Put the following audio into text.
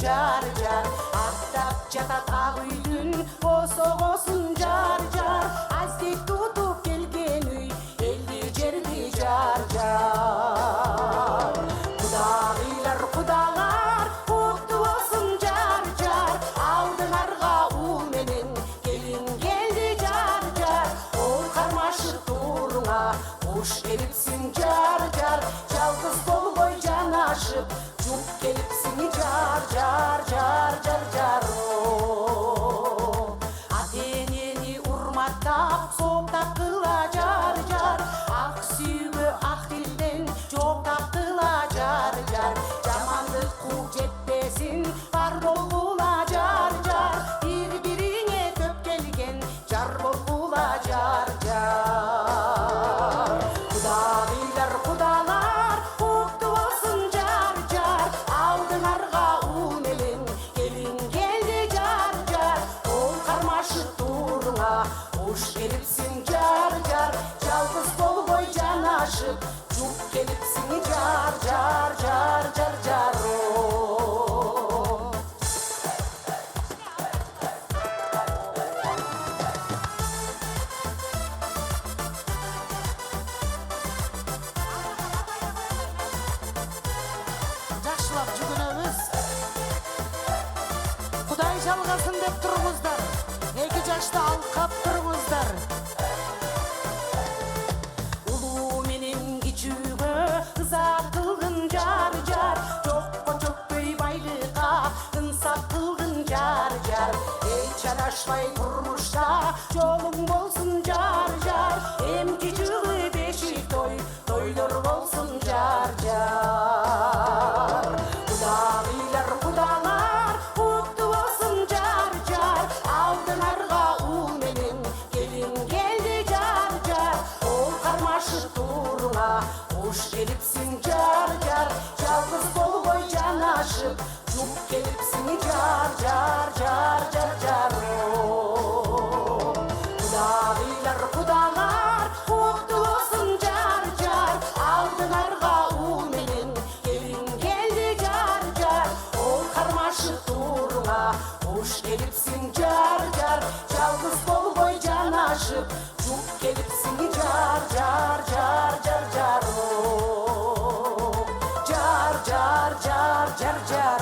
жар жар аттап жатат ак үйдүн осогосун жар жар аздек тутуп келген үй элди жерди жар жар кудагыйлар кудалар куттуу болсун жар жар алдыңарга уул менен келин келди жар жар ой кармашып тууруңа куш келипсиң жар жар жалгыз болбой жанашып жуп келипсиң жар жар жар жар жар ата энени урматтап сооп таптыла жар жар ак сүйгө ак тилден жооп таптыла жар жар жамандык кууп жетпесин бар болгула жар жар бири бириңе төп келген жар болгула жар жар кудагыйлар кудалар куттуу болсун жар жар алдыңарга уул менен келин келди жар жар ой кармашып тууруңа куш келипсиң жар жар жалгыз болбой жанашып жуп келипсиң жар жар жар жар жар жакшылап жүгүнөбүз. Кудай жалгасын деп туруңуздар. Эки жашты алкап туруңуздар. улуу менен кичүүгө ыза кылгын жар жар жокко чөкпөй байлыкка ынсап кылгын жар жар эч адашпай турмушта жолуң болсун жар жар эмки жылы бешик той тойлор болсун жар жар кудагыйлар кудалар куттуу болсун жар жар алдыңарга уул менен келин келди жар жар ой кармашып тууруңа куш келипсиң жар жар жалгыз болбой жанашып жуп келипсиң жар жар жар жар жар кудагыйлар кудалар куттуу болсун жар жар алдыңарга уул менен келин келди жар жар ой кармашып тууруңа куш келипсиң жар жар жалгыз болбой жанашып жуп келипсиң жар жар жар жар жар жар жар жар жар жар